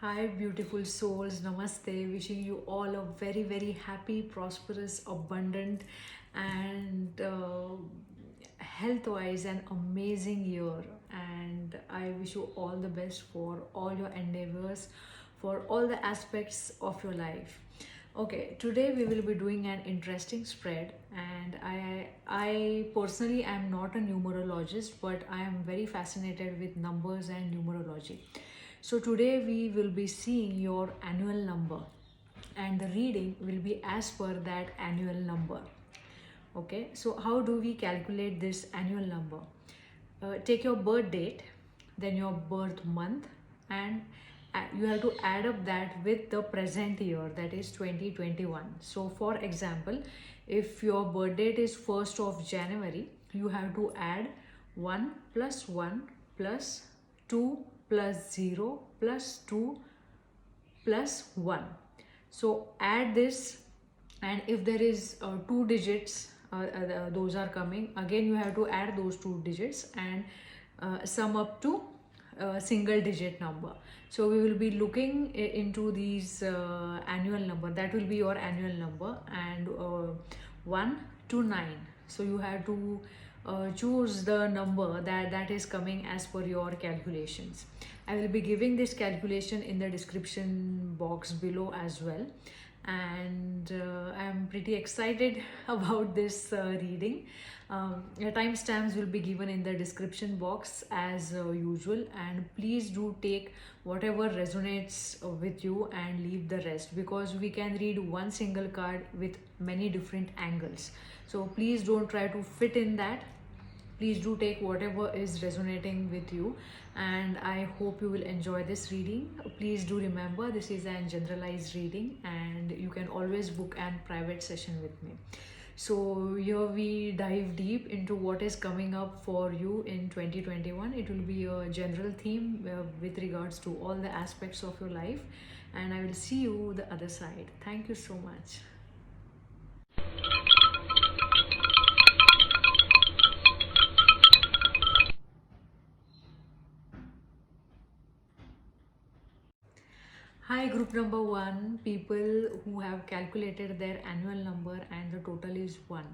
Hi, beautiful souls. Namaste. Wishing you all a very, very happy, prosperous, abundant, and health wise an amazing year. And I wish you all the best for all your endeavors, for all the aspects of your life. Okay, today we will be doing an interesting spread, and I personally am not a numerologist, but I am very fascinated with numbers and numerology. So today we will be seeing your annual number, and the reading will be as per that annual number. Okay, so how do we calculate this annual number? Take your birth date, then your birth month, and you have to add up that with the present year, that is 2021. So for example, if your birth date is 1st of January, you have to add 1 plus 1 plus 2 plus 0 plus 2 plus 1. So add this, and if there is two digits, those are coming again, you have to add those two digits and sum up to a single digit number. So we will be looking into these annual number, that will be your annual number, and 1 to 9. So you have to choose the number that is coming as per your calculations. I will be giving this calculation in the description box below as well, and I'm pretty excited about this reading. Your timestamps will be given in the description box as usual, and please do take whatever resonates with you and leave the rest, because we can read one single card with many different angles. So please don't try to fit in that. Please do take whatever is resonating with you, and I hope you will enjoy this reading. Please do remember, this is a generalized reading, and you can always book a private session with me. So here we dive deep into what is coming up for you in 2021. It will be a general theme with regards to all the aspects of your life, and I will see you the other side. Thank you so much. Hi, group number one, people who have calculated their annual number and the total is one.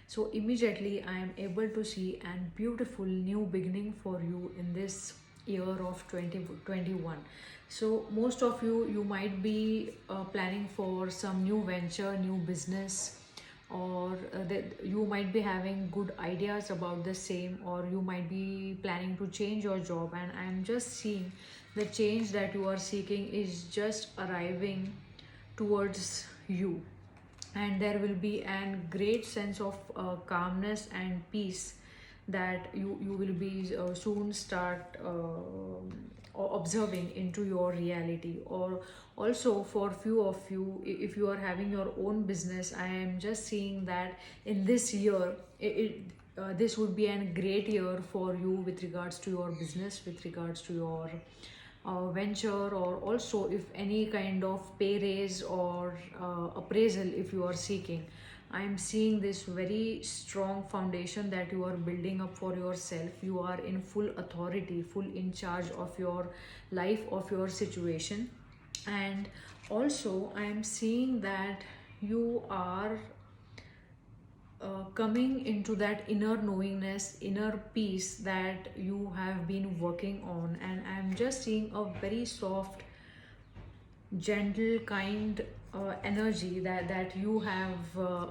So immediately I am able to see a beautiful new beginning for you in this year of 2021. So most of you might be planning for some new venture, new business, or that you might be having good ideas about the same, or you might be planning to change your job, and I'm just seeing the change that you are seeking is just arriving towards you, and there will be a great sense of calmness and peace that you will be soon start observing into your reality. Or also for few of you, if you are having your own business, I am just seeing that in this year this would be a great year for you with regards to your business, with regards to your venture, or also if any kind of pay raise or appraisal if you are seeking. I am seeing this very strong foundation that you are building up for yourself. You are in full authority, full in charge of your life, of your situation. And also I am seeing that you are coming into that inner knowingness, inner peace that you have been working on. And I'm just seeing a very soft, gentle, kind energy that you have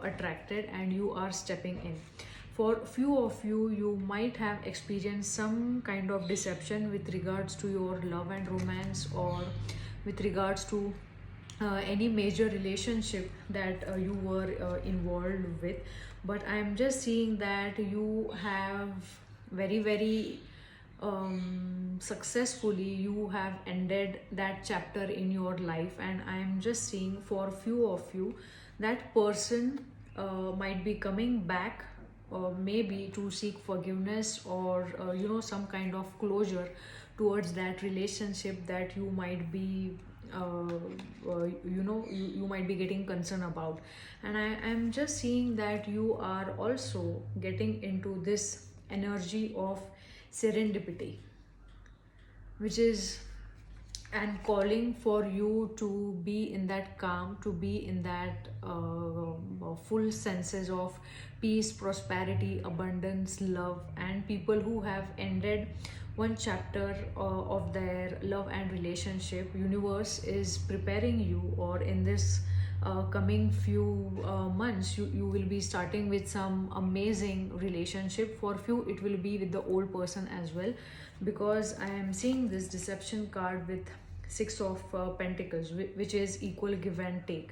attracted, and you are stepping in. For few of you, you might have experienced some kind of deception with regards to your love and romance, or with regards to any major relationship that you were involved with. But I'm just seeing that you have very, very successfully you have ended that chapter in your life. And I'm just seeing for few of you, that person might be coming back, maybe to seek forgiveness, or some kind of closure towards that relationship that you might be you might be getting concerned about. And I am just seeing that you are also getting into this energy of serendipity, which is and calling for you to be in that calm, to be in that full senses of peace, prosperity, abundance, love. And people who have ended one chapter of their love and relationship, universe is preparing you, or in this coming few months, you will be starting with some amazing relationship. For few it will be with the old person as well, because I am seeing this deception card with six of pentacles, which is equal give and take.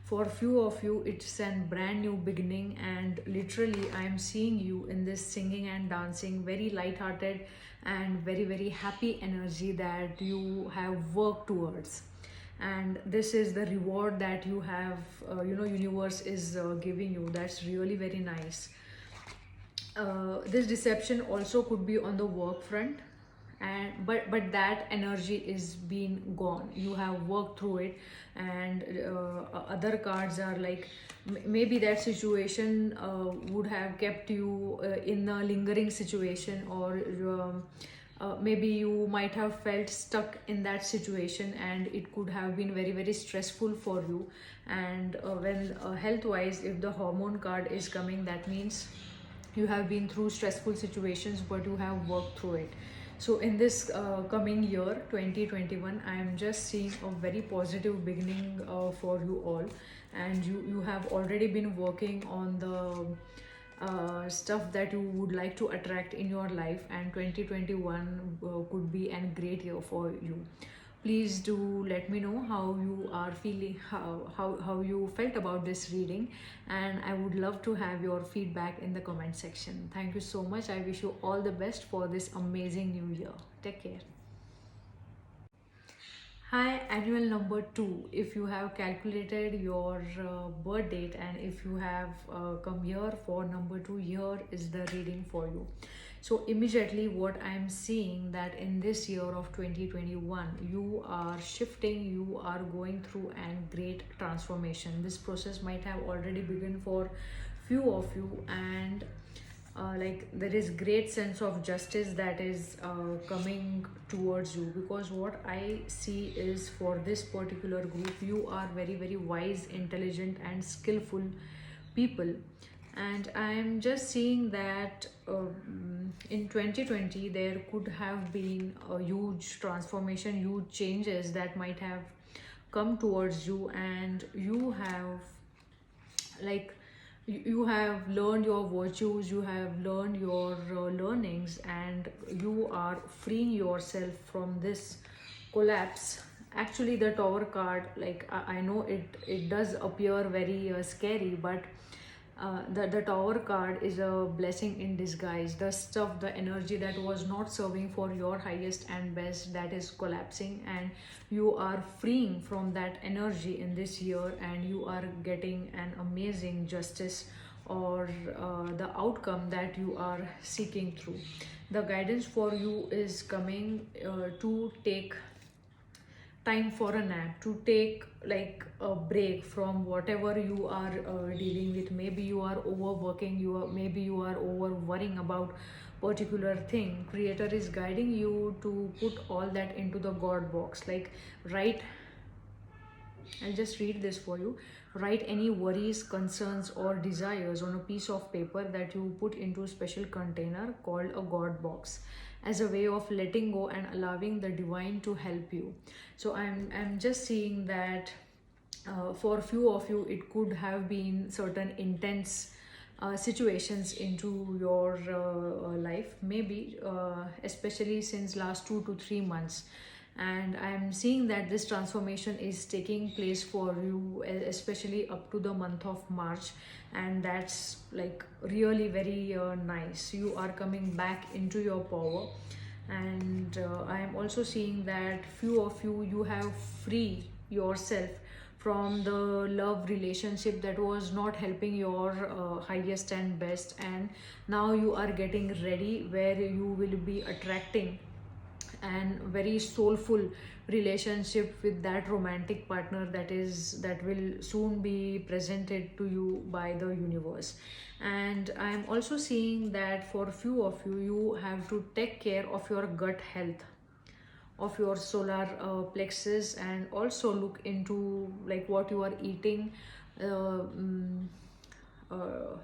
For few of you it's a brand new beginning, and literally I am seeing you in this singing and dancing, very light-hearted and very very happy energy that you have worked towards. And this is the reward that you have, universe is giving you. That's really very nice. This deception also could be on the work front, and but that energy is being gone, you have worked through it. And other cards are like, maybe that situation would have kept you in a lingering situation, or maybe you might have felt stuck in that situation, and it could have been very very stressful for you. And when health wise, if the hormone card is coming, that means you have been through stressful situations, but you have worked through it. So in this coming year 2021, I am just seeing a very positive beginning for you all. And you have already been working on the stuff that you would like to attract in your life, and 2021 could be a great year for you. Please do let me know how you are feeling, how you felt about this reading, and I would love to have your feedback in the comment section. Thank you so much. I wish you all the best for this amazing new year. Take care. Hi, annual number two. If you have calculated your birth date, and if you have come here for number two, here is the reading for you. So immediately what I am seeing, that in this year of 2021, you are shifting, you are going through a great transformation. This process might have already begun for few of you, and like there is great sense of justice that is coming towards you, because what I see is, for this particular group, you are very very wise, intelligent and skillful people. And I am just seeing that in 2020 there could have been a huge transformation, huge changes that might have come towards you, and you have, like, you have learned your virtues, you have learned your learnings, and you are freeing yourself from this collapse. Actually the Tower card, like I know it does appear very scary, but the Tower card is a blessing in disguise. The stuff, the energy that was not serving for your highest and best, that is collapsing, and you are freeing from that energy in this year, and you are getting an amazing justice, or the outcome that you are seeking through. The guidance for you is coming to take time for a nap, to take like a break from whatever you are dealing with. Maybe you are overworking, maybe you are over worrying about particular thing. Creator is guiding you to put all that into the God box, like write, I'll just read this for you. Write any worries, concerns, or desires on a piece of paper that you put into a special container called a God box, as a way of letting go and allowing the divine to help you. So I'm just seeing that for a few of you, it could have been certain intense situations into your life, maybe especially since last 2 to 3 months. And I'm seeing that this transformation is taking place for you, especially up to the month of March, and that's like really very nice. You are coming back into your power. And I am also seeing that few of you, you have free yourself from the love relationship that was not helping your highest and best, and now you are getting ready, where you will be attracting and very soulful relationship with that romantic partner, that will soon be presented to you by the universe. And I am also seeing that for few of you, you have to take care of your gut health. of your solar plexus, and also look into like what you are eating, uh, mm, uh,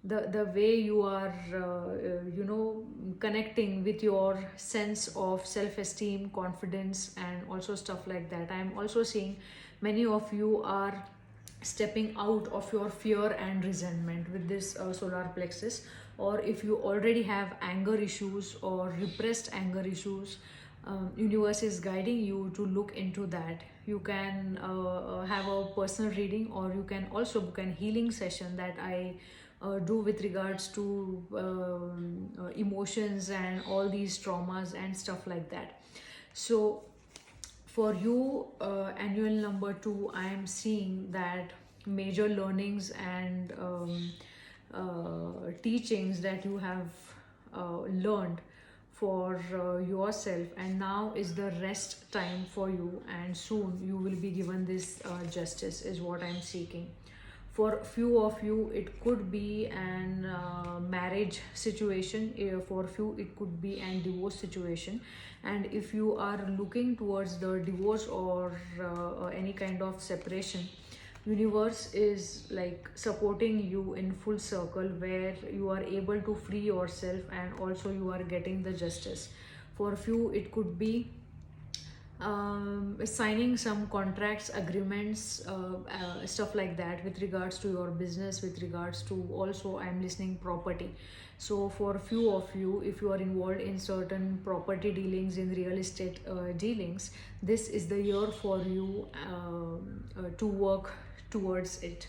the way you are connecting with your sense of self esteem, confidence, and also stuff like that. I'm also seeing many of you are stepping out of your fear and resentment with this solar plexus. Or if you already have anger issues or repressed anger issues, universe is guiding you to look into that. You can have a personal reading, or you can also book an healing session that I do with regards to emotions and all these traumas and stuff like that. So for you, annual number 2, I am seeing that major learnings and teachings that you have learned for yourself, and now is the rest time for you, and soon you will be given this justice, is what I'm seeking. For few of you it could be an marriage situation, for few it could be an divorce situation. And if you are looking towards the divorce or any kind of separation, universe is like supporting you in full circle, where you are able to free yourself and also you are getting the justice. For few it could be signing some contracts, agreements, stuff like that, with regards to your business, with regards to also I'm listening property. So for few of you, if you are involved in certain property dealings, in real estate dealings, this is the year for you to work towards it.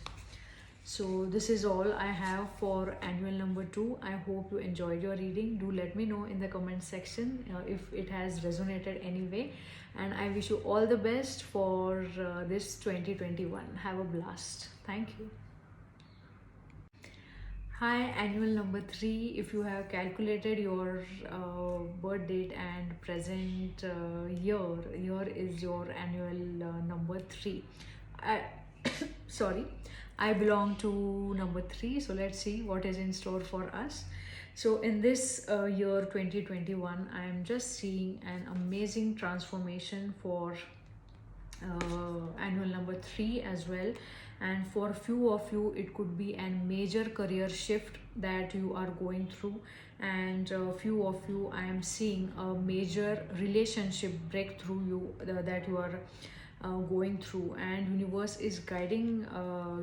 So this is all I have for annual number 2. I hope you enjoyed your reading. Do let me know in the comment section if it has resonated anyway. And I wish you all the best for this 2021. Have a blast. Thank you. Hi, annual number 3. If you have calculated your birth date and present year, here is your annual number 3. I, sorry, I belong to number 3. So let's see what is in store for us. So in this year 2021, I am just seeing an amazing transformation for annual number 3 as well. And for few of you it could be a major career shift that you are going through, and few of you I am seeing a major relationship breakthrough that you are going through, and universe is guiding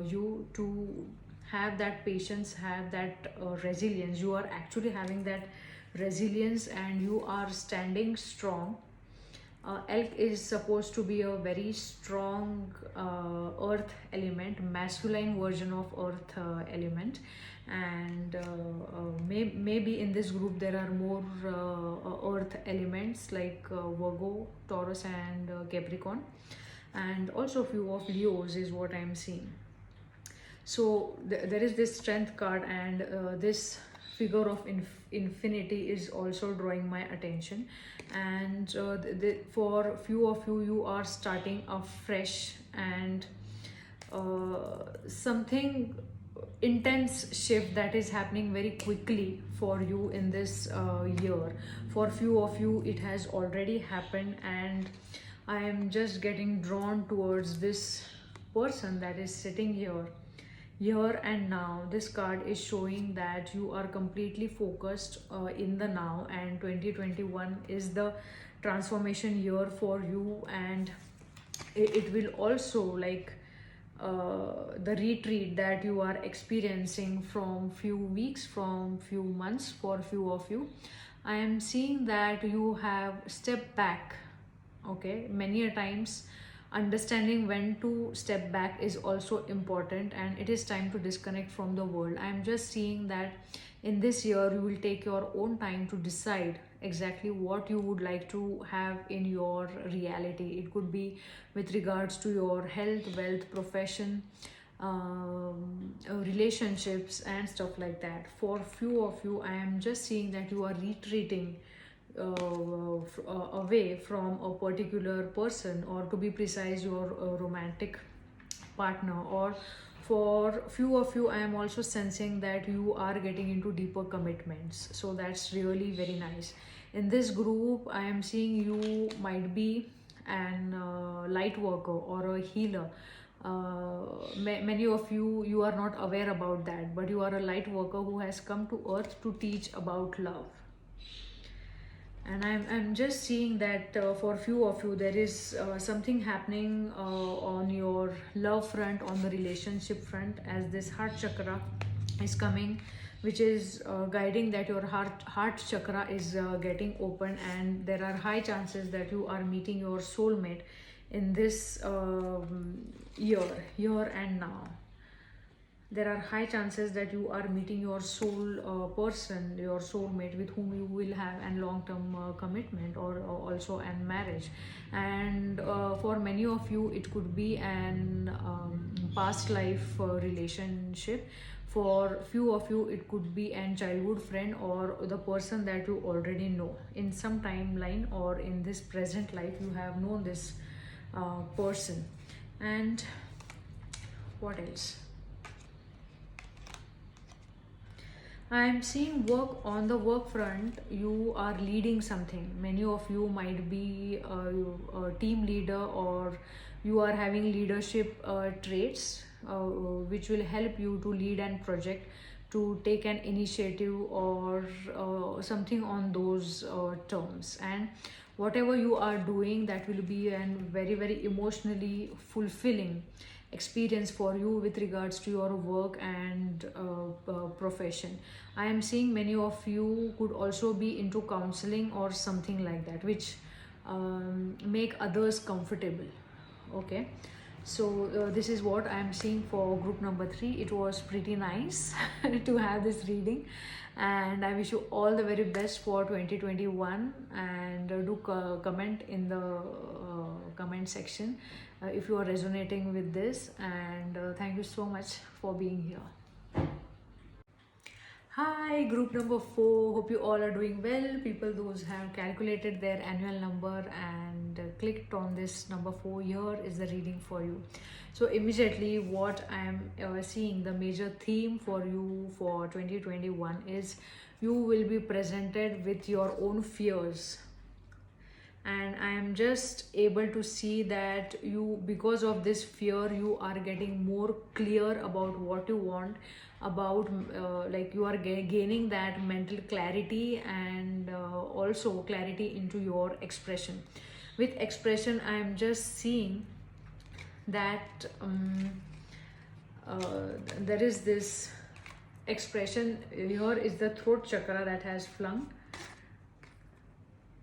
you to have that patience, have that resilience. You are actually having that resilience and you are standing strong. Elk is supposed to be a very strong earth element, masculine version of earth element. And maybe in this group there are more earth elements like Virgo, Taurus, and Capricorn, and also a few of Leos is what I'm seeing. So there is this strength card, and this figure of infinity is also drawing my attention. And for few of you, you are starting afresh, and something intense shift that is happening very quickly for you in this year. For few of you it has already happened, and I am just getting drawn towards this person that is sitting here and now. This card is showing that you are completely focused in the now, and 2021 is the transformation year for you. And it will also like the retreat that you are experiencing from few weeks, from few months. For few of you, I am seeing that you have stepped back. Okay, many a times understanding when to step back is also important, and it is time to disconnect from the world. I'm just seeing that in this year you will take your own time to decide exactly what you would like to have in your reality. It could be with regards to your health, wealth, profession, relationships, and stuff like that. For few of you, I am just seeing that you are retreating away from a particular person, or to be precise, your romantic partner. Or for few of you, I am also sensing that you are getting into deeper commitments. So that's really very nice. In this group, I am seeing you might be an light worker or a healer. Many of you are not aware about that, but you are a light worker who has come to earth to teach about love. And I'm just seeing that for few of you there is something happening on your love front, on the relationship front, as this heart chakra is coming, which is guiding that your heart chakra is getting open, and there are high chances that you are meeting your soulmate in this year and now. There are high chances that you are meeting your soul person, your soulmate, with whom you will have a long-term commitment, or also an marriage. And for many of you it could be an past life relationship. For few of you it could be an childhood friend, or the person that you already know in some timeline, or in this present life you have known this person. And what else? I am seeing work. On the work front, you are leading something. Many of you might be a team leader, or you are having leadership traits which will help you to lead an project, to take an initiative, or something on those terms. And whatever you are doing, that will be a very, very emotionally fulfilling experience for you with regards to your work and profession. I am seeing many of you could also be into counseling or something like that, which make others comfortable. Okay, so this is what I am seeing for group number 3. It was pretty nice to have this reading, and I wish you all the very best for 2021. And do comment in the comment section if you are resonating with this. And thank you so much for being here. Hi, group number 4. Hope you all are doing well. People those have calculated their annual number and clicked on this number 4, here is the reading for you. So immediately what I am seeing, the major theme for you for 2021 is you will be presented with your own fears. And I am just able to see that you, because of this fear, you are getting more clear about what you want, about like you are gaining that mental clarity, and also clarity into your expression. With expression, I am just seeing that there is this expression. Here is the throat chakra that has flung.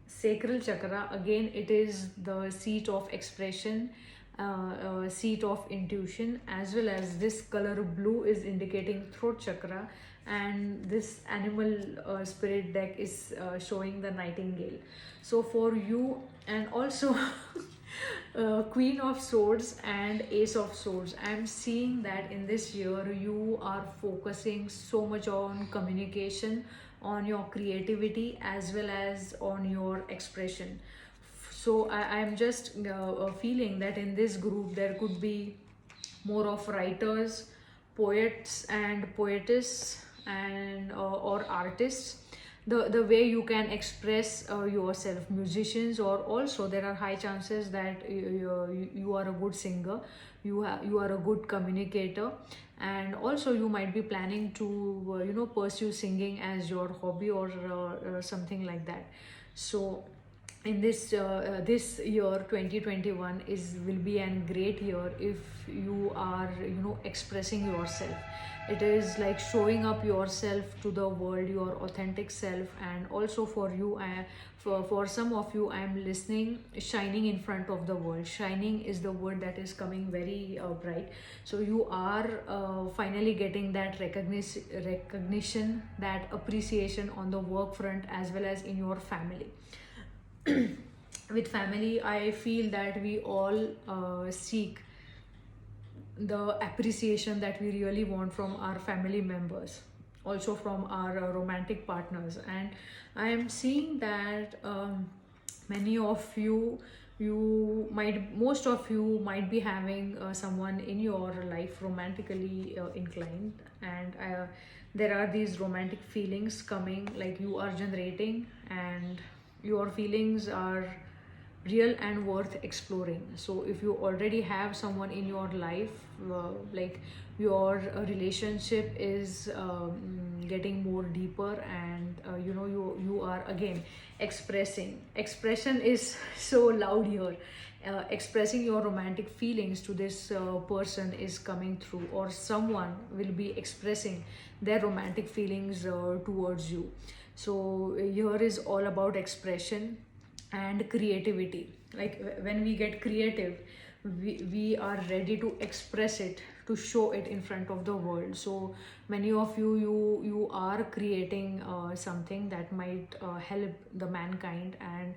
Sacral chakra, again, it is the seat of expression, seat of intuition, as well as this color blue is indicating throat chakra, and this animal spirit deck is showing the nightingale. So for you, and also Queen of Swords and Ace of Swords, I am seeing that in this year you are focusing so much on communication, on your creativity, as well as on your expression. So I am just feeling that in this group there could be more of writers, poets and poetess, and or artists. The way you can express yourself, musicians, or also there are high chances that you are a good singer, you are a good communicator, and also you might be planning to pursue singing as your hobby, or something like that. So in this year 2021 will be a great year if you are expressing yourself. It is like showing up yourself to the world, your authentic self. And also for you, for some of you, I am listening shining in front of the world. Shining is the word that is coming very bright. So you are finally getting that recognition, that appreciation on the work front, as well as in your family. With family, I feel that we all seek the appreciation that we really want from our family members, also from our romantic partners. And I am seeing that many of you, most of you might be having someone in your life romantically inclined, and there are these romantic feelings coming, like you are generating. And your feelings are real and worth exploring. So if you already have someone in your life, like your relationship is getting more deeper, and you are again expression is so loud here. Expressing your romantic feelings to this person is coming through, or someone will be expressing their romantic feelings towards you. So here is all about expression and creativity. Like when we get creative, we are ready to express it, to show it in front of the world. So many of you are creating something that might help the mankind, and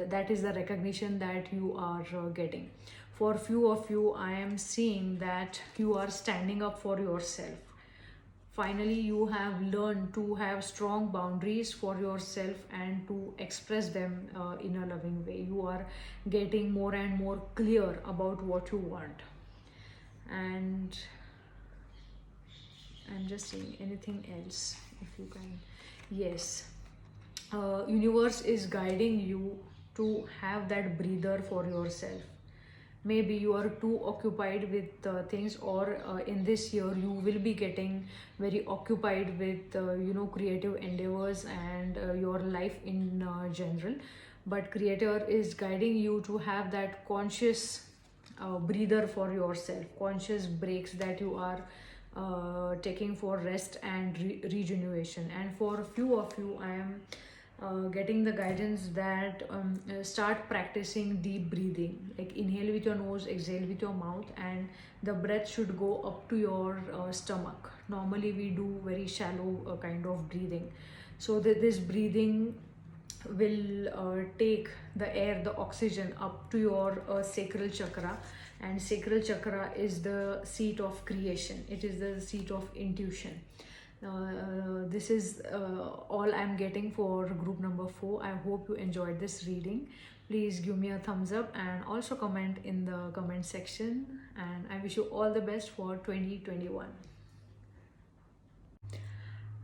that is the recognition that you are getting. For few of you, I am seeing that you are standing up for yourself. Finally, you have learned to have strong boundaries for yourself and to express them in a loving way. You are getting more and more clear about what you want. And I'm just seeing anything else, if you can. Yes. Universe is guiding you to have that breather for yourself. Maybe you are too occupied with things, or in this year you will be getting very occupied with creative endeavors and your life in general. But creator is guiding you to have that conscious breather for yourself, conscious breaks that you are taking for rest and regeneration. And for a few of you, I am getting the guidance that start practicing deep breathing. Like inhale with your nose, exhale with your mouth, and the breath should go up to your stomach. Normally we do very shallow kind of breathing. So that this breathing will take the air, the oxygen up to your sacral chakra. And sacral chakra is the seat of creation, it is the seat of intuition. This is all I'm getting for group number 4. I hope you enjoyed this reading. Please give me a thumbs up and also comment in the comment section. And I wish you all the best for 2021.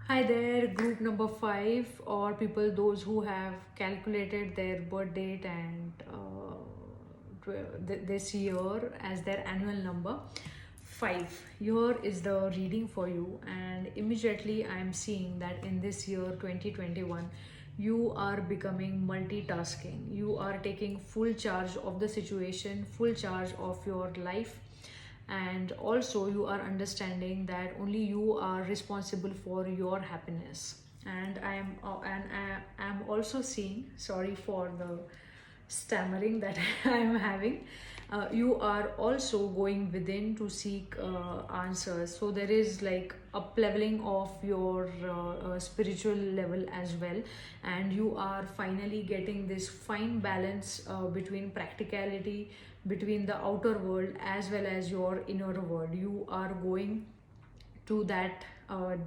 Hi there, group number 5, or people those who have calculated their birth date and this year as their annual number 5. Here is the reading for you, and immediately I am seeing that in this year 2021 you are becoming multitasking. You are taking full charge of the situation, full charge of your life, and also you are understanding that only you are responsible for your happiness. And I am also seeing, sorry for the stammering that I am having, you are also going within to seek answers. So there is like up leveling of your spiritual level as well, and you are finally getting this fine balance between practicality, between the outer world as well as your inner world. You are going to that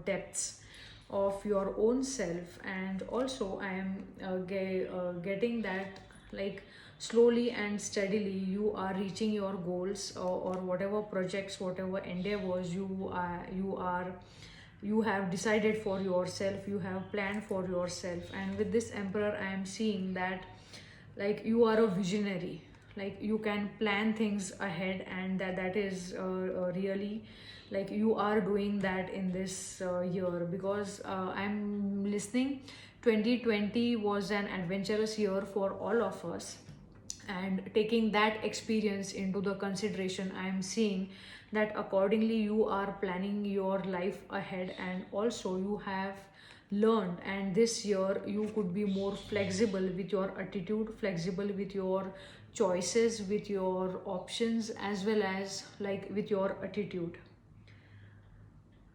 depths of your own self. And also I am getting that, like, slowly and steadily you are reaching your goals, or whatever projects, whatever endeavors you have decided for yourself, you have planned for yourself. And with this emperor, I am seeing that, like, you are a visionary. Like you can plan things ahead, and that is really, like, you are doing that in this year. Because I'm listening, 2020 was an adventurous year for all of us, and taking that experience into the consideration, I am seeing that accordingly you are planning your life ahead. And also you have learned, and this year you could be more flexible with your attitude, flexible with your choices, with your options, as well as like with your attitude.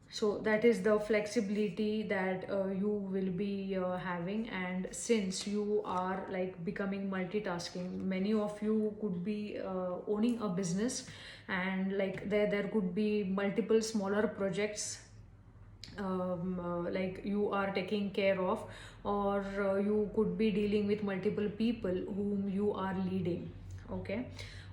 So that is the flexibility that you will be having. And since you are like becoming multitasking, many of you could be owning a business, and like there could be multiple smaller projects like you are taking care of, or you could be dealing with multiple people whom you are leading. Okay.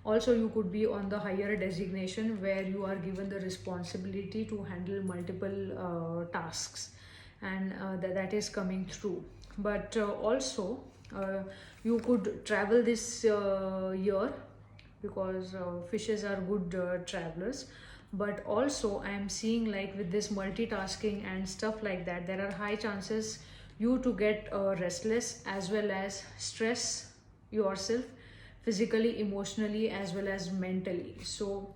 Also you could be on the higher designation where you are given the responsibility to handle multiple tasks. and that is coming through. But also uh, you could travel this year, because fishes are good travelers. But also I am seeing, like, with this multitasking and stuff like that, there are high chances you to get restless, as well as stress yourself physically, emotionally, as well as mentally. So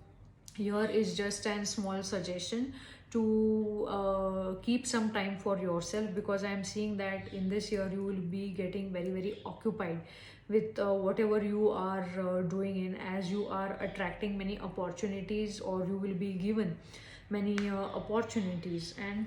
here is just a small suggestion to keep some time for yourself, because I am seeing that in this year you will be getting very very occupied with whatever you are doing, in as you are attracting many opportunities, or you will be given many opportunities. And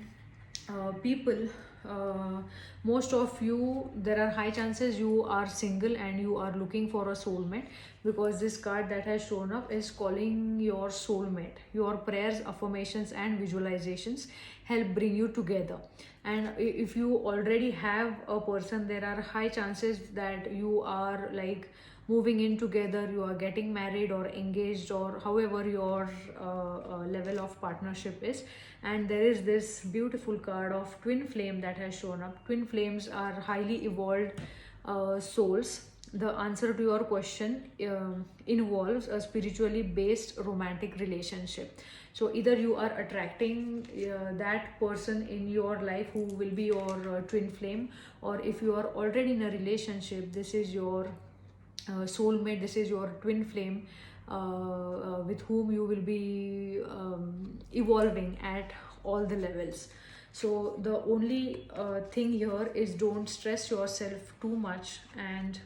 people, uh, most of you, there are high chances you are single and you are looking for a soulmate, because this card that has shown up is calling your soulmate. Your prayers, affirmations and visualizations help bring you together. And if you already have a person, there are high chances that you are, like, moving in together, you are getting married or engaged, or however your level of partnership is. And there is this beautiful card of twin flame that has shown up. Twin flames are highly evolved souls. The answer to your question involves a spiritually based romantic relationship. So either you are attracting that person in your life who will be your twin flame, or if you are already in a relationship, this is your soulmate, this is your twin flame, with whom you will be evolving at all the levels. So the only thing here is, don't stress yourself too much. And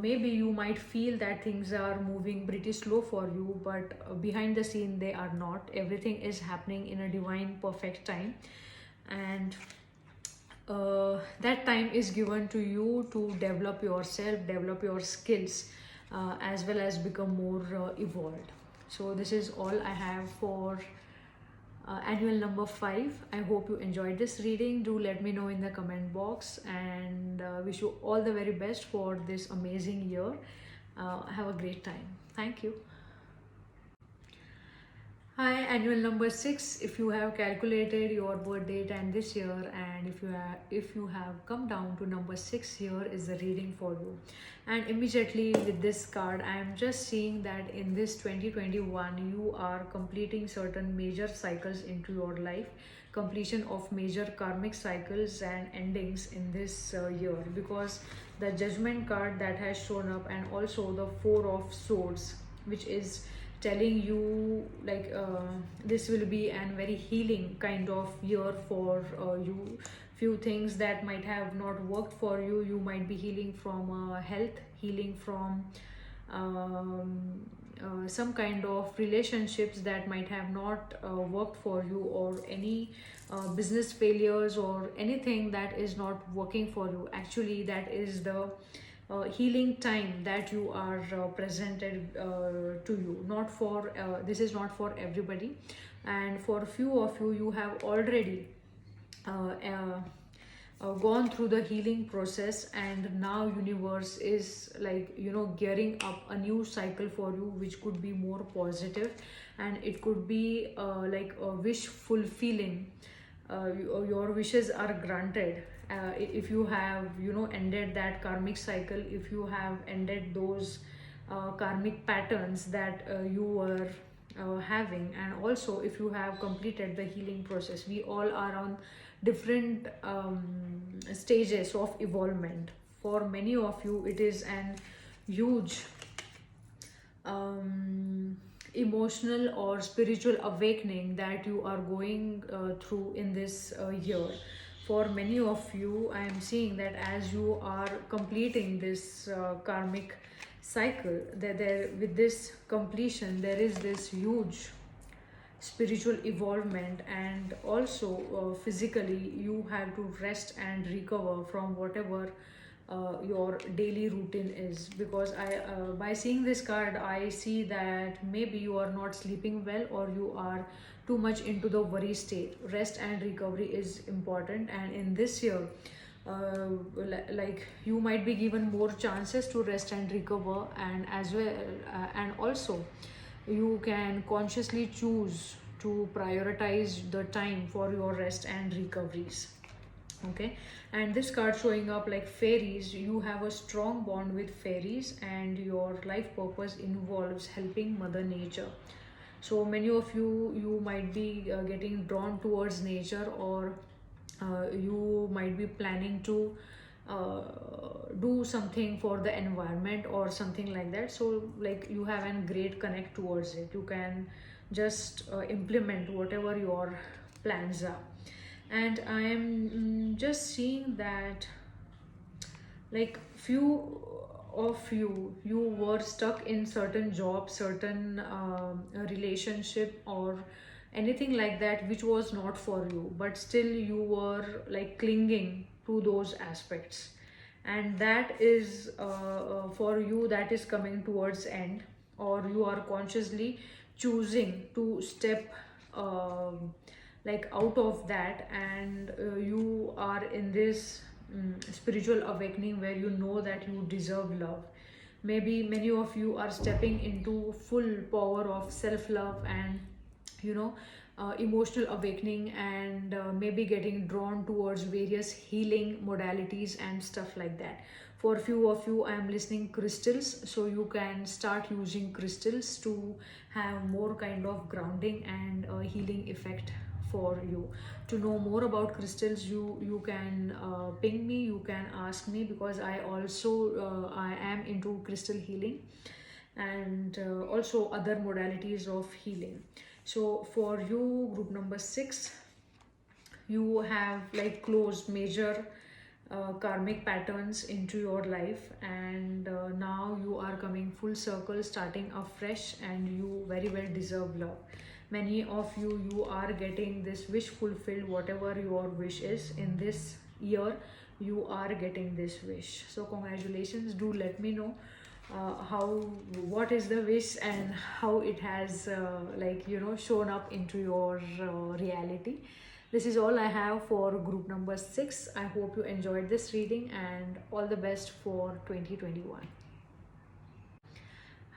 maybe you might feel that things are moving pretty slow for you, but behind the scene they are not. Everything is happening in a divine perfect time, and that time is given to you to develop yourself, develop your skills, as well as become more evolved. So this is all I have for annual number 5. I hope you enjoyed this reading. Do let me know in the comment box, and wish you all the very best for this amazing year. Have a great time. Thank you. Hi, annual number 6. If you have calculated your birth date and this year, and if you have come down to number 6, here is the reading for you. And immediately with this card, I am just seeing that in this 2021 you are completing certain major cycles into your life, completion of major karmic cycles and endings in this year, because the judgment card that has shown up, and also the 4 of swords, which is telling you, like, this will be a very healing kind of year for you. Few things that might have not worked for you, you might be healing from health, healing from some kind of relationships that might have not worked for you, or any business failures, or anything that is not working for you. Actually, that is the healing time that you are presented to you. Not for this is not for everybody, and for a few of you, you have already gone through the healing process, and now universe is, like, gearing up a new cycle for you, which could be more positive, and it could be like a wish fulfilling. Your wishes are granted. If you have ended that karmic cycle, if you have ended those karmic patterns that you were having, and also if you have completed the healing process. We all are on different stages of evolvement. For many of you, it is an huge emotional or spiritual awakening that you are going through in this year. For many of you, I am seeing that as you are completing this karmic cycle, that there, with this completion, there is this huge spiritual evolvement, and also physically you have to rest and recover from whatever your daily routine is. Because I by seeing this card, I see that maybe you are not sleeping well, or you are too much into the worry state. Rest and recovery is important, and in this year, like, you might be given more chances to rest and recover, and as well and also you can consciously choose to prioritize the time for your rest and recoveries. Okay, and this card showing up like fairies. You have a strong bond with fairies, and your life purpose involves helping Mother Nature. So many of you might be getting drawn towards nature, or you might be planning to uh, do something for the environment or something like that. So like you have a great connect towards it. You can just implement whatever your plans are. And I am just seeing that like few of you were stuck in certain job, certain relationship, or anything like that which was not for you, but still you were like clinging to those aspects. And that is for you, that is coming towards end, or you are consciously choosing to step like out of that. And you are in this spiritual awakening where you know that you deserve love. Maybe many of you are stepping into full power of self love and you know emotional awakening, and maybe getting drawn towards various healing modalities and stuff like that. For few of you, I am listening crystals, so you can start using crystals to have more kind of grounding and healing effect for you. To know more about crystals, you can ping me, you can ask me, because I also I am into crystal healing, and also other modalities of healing. So for you, group number 6, you have like closed major karmic patterns into your life, and now you are coming full circle, starting afresh, and you very well deserve love. Many of you are getting this wish fulfilled. Whatever your wish is in this year, you are getting this wish. So congratulations. Do let me know how, what is the wish and how it has like shown up into your reality. This is all I have for group number 6. I hope you enjoyed this reading, and all the best for 2021.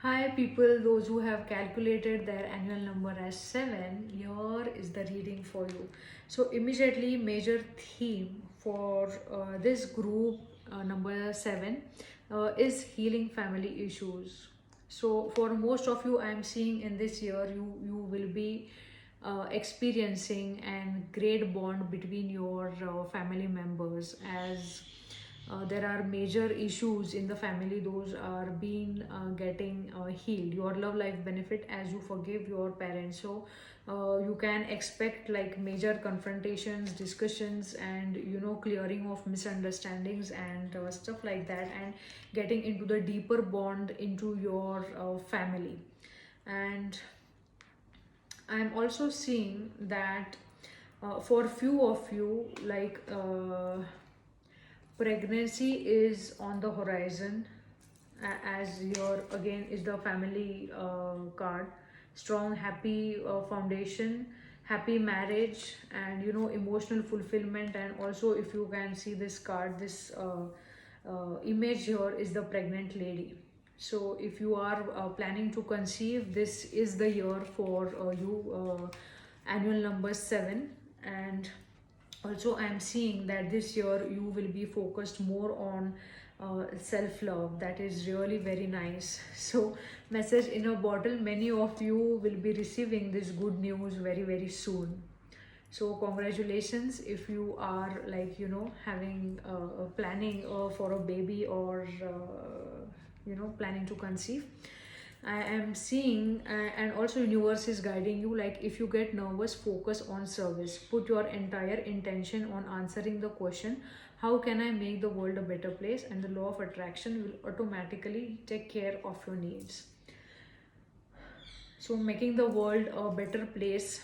Hi people, those who have calculated their annual number as 7, here is the reading for you. So immediately, major theme for this group number 7 is healing family issues. So for most of you, I am seeing in this year you will be experiencing and great bond between your family members, as there are major issues in the family. Those are being getting healed. Your love life benefit as you forgive your parents. So you can expect like major confrontations, discussions, and clearing of misunderstandings and stuff like that, and getting into the deeper bond into your family. And I'm also seeing that for few of you, like pregnancy is on the horizon, as your again is the family card. Strong, happy foundation, happy marriage, and emotional fulfillment. And also, if you can see this card, this image here is the pregnant lady. So if you are planning to conceive, this is the year for you, annual number 7. And also I am seeing that this year you will be focused more on self love. That is really very nice. So message in a bottle, many of you will be receiving this good news very very soon. So congratulations if you are like having planning for a baby, or planning to conceive. I am seeing, and also universe is guiding you. Like if you get nervous, focus on service. Put your entire intention on answering the question, how can I make the world a better place? And the law of attraction will automatically take care of your needs. So making the world a better place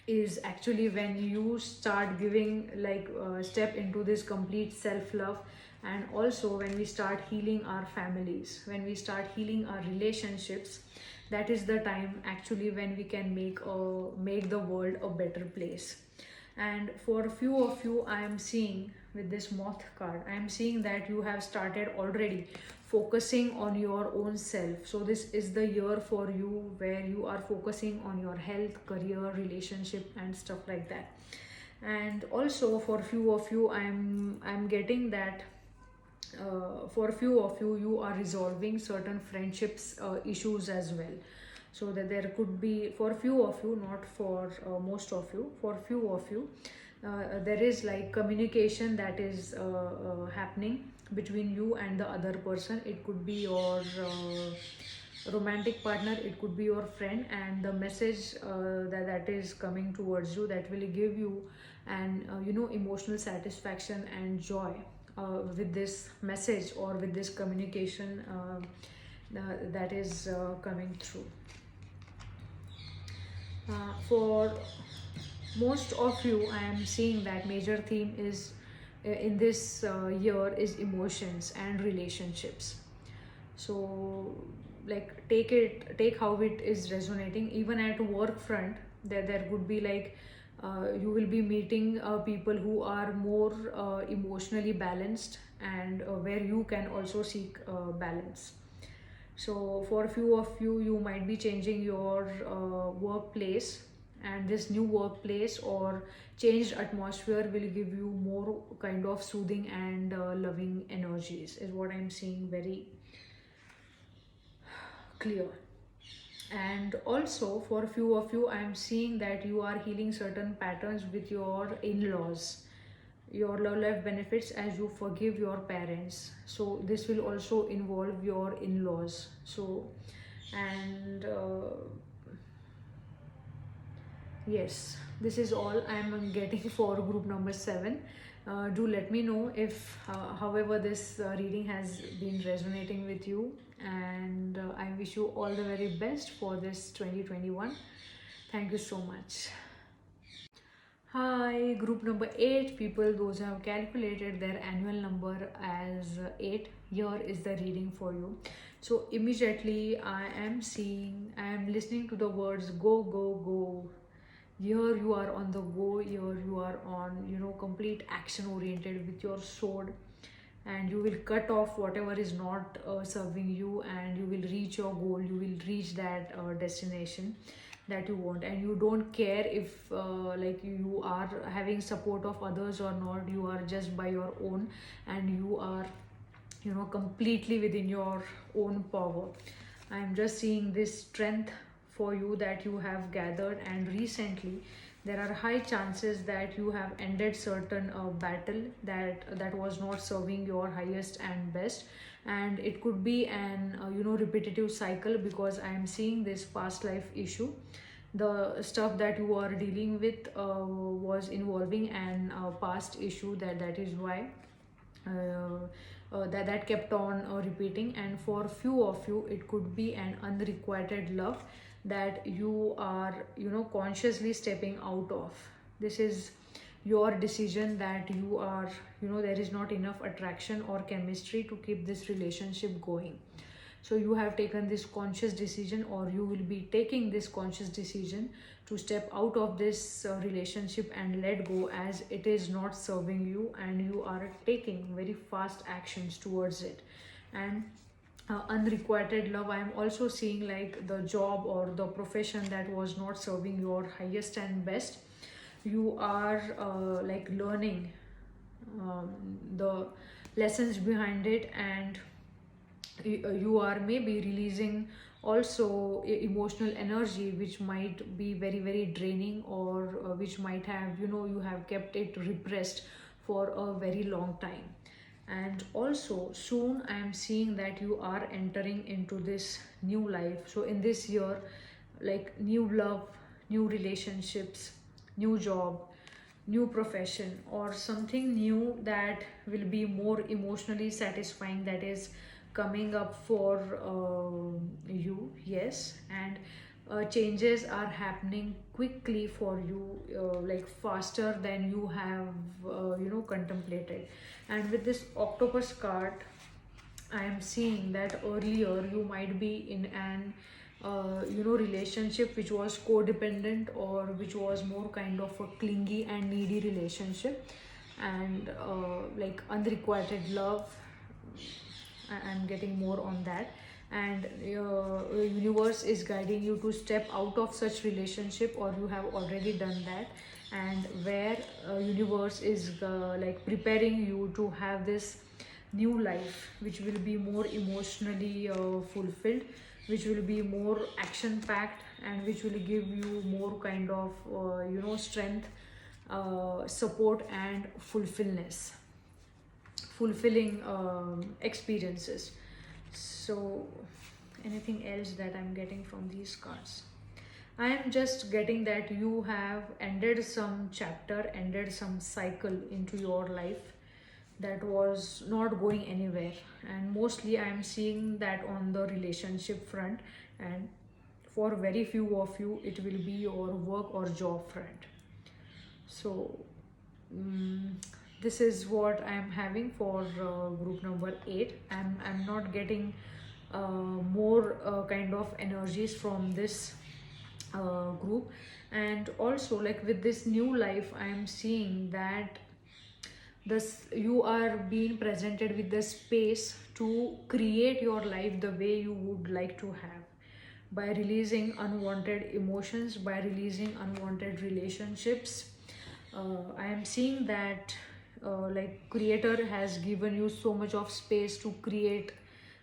is actually when you start giving like step into this complete self love. And also when we start healing our families, when we start healing our relationships, that is the time actually when we can make the world a better place. And for a few of you, I am seeing with this moth card, I am seeing that you have started already focusing on your own self. So this is the year for you where you are focusing on your health, career, relationship, and stuff like that. And also for few of you, I'm getting that for a few of you, you are resolving certain friendships issues as well. So that there could be, for few of you, not for most of you, for few of you, there is like communication that is happening between you and the other person. It could be your romantic partner, it could be your friend, and the message that is coming towards you, that will give you an emotional satisfaction and joy with this message or with this communication that is coming through. For most of you, I am seeing that major theme is in this year is emotions and relationships. So like take how it is resonating. Even at work front, there could be like you will be meeting people who are more emotionally balanced, and where you can also seek balance. So for a few of you, you might be changing your workplace, and this new workplace or changed atmosphere will give you more kind of soothing and loving energies, is what I'm seeing very clear. And also for a few of you, I'm seeing that you are healing certain patterns with your in-laws, your love life benefits as you forgive your parents. So this will also involve your in-laws. So and yes, this is all I'm getting for group number 7. Do let me know if however this reading has been resonating with you, and I wish you all the very best for this 2021. Thank you so much. Hi, group number 8 people, those who have calculated their annual number as 8, here is the reading for you. So immediately I am listening to the words go, go, go. Here you are on the go, here you are on, complete action oriented with your sword, and you will cut off whatever is not serving you, and you will reach your goal, you will reach that destination that you want. And you don't care if like you are having support of others or not, you are just by your own, and you are completely within your own power. I'm just seeing this strength for you that you have gathered, and recently there are high chances that you have ended certain battle that was not serving your highest and best. And it could be an repetitive cycle, because I am seeing this past life issue. The stuff that you are dealing with was involving an past issue, that is why that kept on repeating. And for few of you, it could be an unrequited love that you are consciously stepping out of. This is your decision that you are there is not enough attraction or chemistry to keep this relationship going. So you have taken this conscious decision, or you will be taking this conscious decision to step out of this relationship and let go, as it is not serving you, and you are taking very fast actions towards it. And unrequited love, I am also seeing like the job or the profession that was not serving your highest and best. You are like learning the lessons behind it, and you are maybe releasing also emotional energy, which might be very very draining, or which might have you have kept it repressed for a very long time. And also soon I am seeing that you are entering into this new life. So in this year, like new love, new relationships, new job, new profession, or something new that will be more emotionally satisfying, that is coming up for you. Yes. And changes are happening quickly for you, like faster than you have contemplated. And with this octopus card, I am seeing that earlier you might be in an relationship which was codependent, or which was more kind of a clingy and needy relationship. and like unrequited love. I'm getting more on that. And universe is guiding you to step out of such relationship, or you have already done that, and where universe is like preparing you to have this new life, which will be more emotionally fulfilled, which will be more action packed, and which will give you more kind of strength, support, and fulfilling experiences. So, anything else that I'm getting from these cards? I am just getting that you have ended some chapter, ended some cycle into your life that was not going anywhere. And mostly I am seeing that on the relationship front, and for very few of you, it will be your work or job front. So, mm this is what I am having for group number 8. I'm not getting more kind of energies from this group. And also, like with this new life, I am seeing that this you are being presented with the space to create your life the way you would like to have, by releasing unwanted emotions, by releasing unwanted relationships. I am seeing that like creator has given you so much of space to create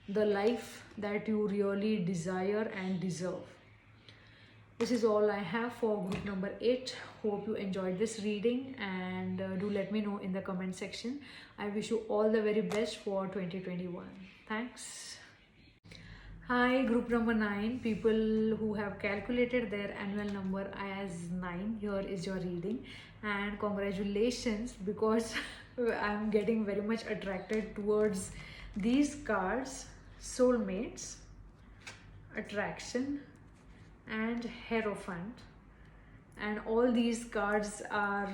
the life that you really desire and deserve. This is all I have for group number 8. Hope you enjoyed this reading, and do let me know in the comment section. I wish you all the very best for 2021. Thanks. Hi, group number 9. People who have calculated their annual number as 9, here is your reading. And congratulations, because I'm getting very much attracted towards these cards: soulmates, attraction, and Hierophant. And all these cards are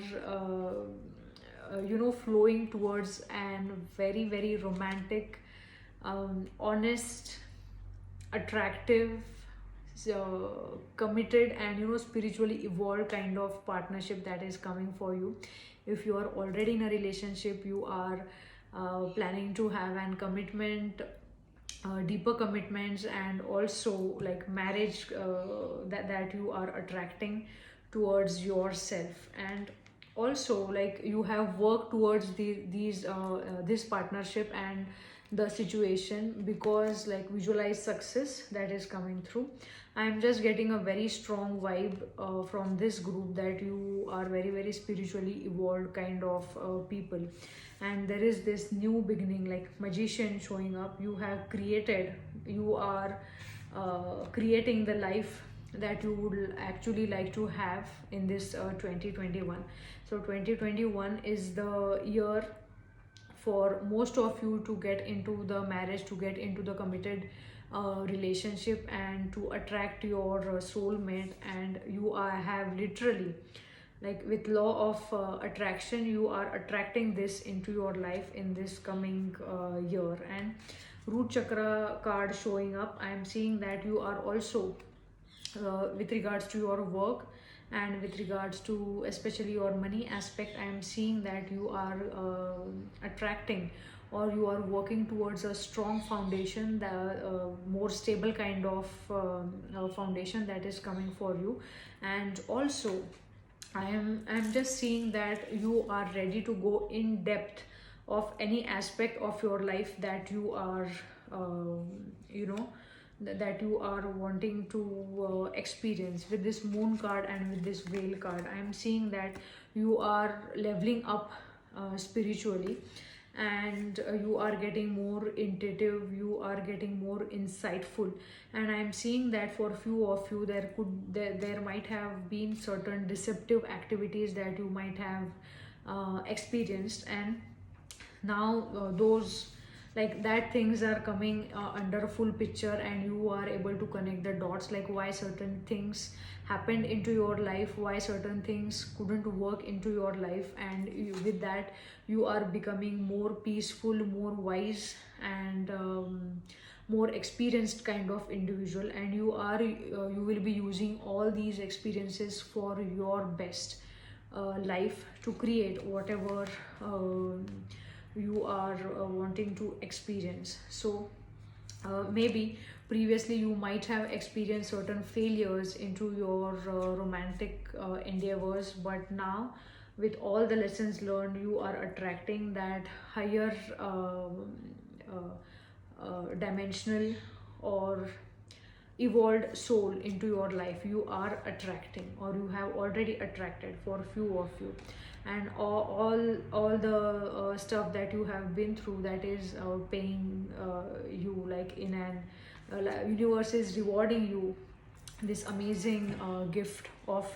flowing towards an very very romantic, honest, attractive, committed, and spiritually evolved kind of partnership that is coming for you. If you are already in a relationship, you are planning to have an commitment, deeper commitments, and also like marriage, that you are attracting towards yourself. And also, like, you have worked towards this partnership and the situation, because like visualize success that is coming through. I'm just getting a very strong vibe from this group, that you are very very spiritually evolved kind of people. And there is this new beginning, like magician showing up. You are creating the life that you would actually like to have in this 2021. So 2021 is the year for most of you to get into the marriage, to get into the committed relationship, and to attract your soulmate. And you have literally, like with law of attraction, you are attracting this into your life in this coming year. And root chakra card showing up, I am seeing that you are also with regards to your work, and with regards to especially your money aspect, I am seeing that you are attracting, or you are working towards a strong foundation, the more stable kind of foundation that is coming for you. And also, I'm just seeing that you are ready to go in depth of any aspect of your life that you are you know that you are wanting to experience. With this moon card and with this whale card, I am seeing that you are leveling up spiritually, and you are getting more intuitive, you are getting more insightful. And I am seeing that for few of you, there might have been certain deceptive activities that you might have experienced. And now those, like that, things are coming under a full picture, and you are able to connect the dots, like why certain things happened into your life, why certain things couldn't work into your life. And with that, you are becoming more peaceful, more wise, and more experienced kind of individual. And you will be using all these experiences for your best, life to create whatever you are wanting to experience. So maybe previously you might have experienced certain failures into your romantic endeavors, but now with all the lessons learned you are attracting that higher dimensional or evolved soul into your life. You are attracting, or you have already attracted for few of you. And all the stuff that you have been through, that is paying you like in an universe is rewarding you this amazing gift of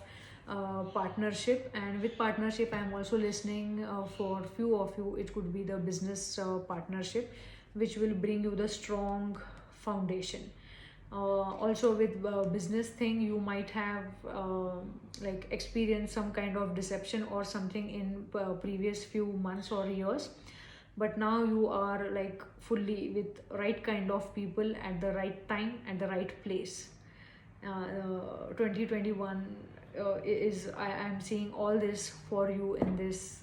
partnership. And with partnership I am also listening for few of you it could be the business partnership, which will bring you the strong foundation. Also with business thing you might have like experienced some kind of deception or something in previous few months or years, but now you are like fully with right kind of people at the right time at the right place. 2021 is I am seeing all this for you in this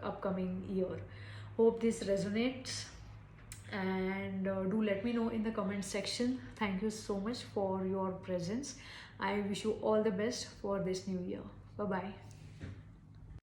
upcoming year. Hope this resonates, and do let me know in the comment section. Thank you so much for your presence. I wish you all the best for this new year. Bye bye.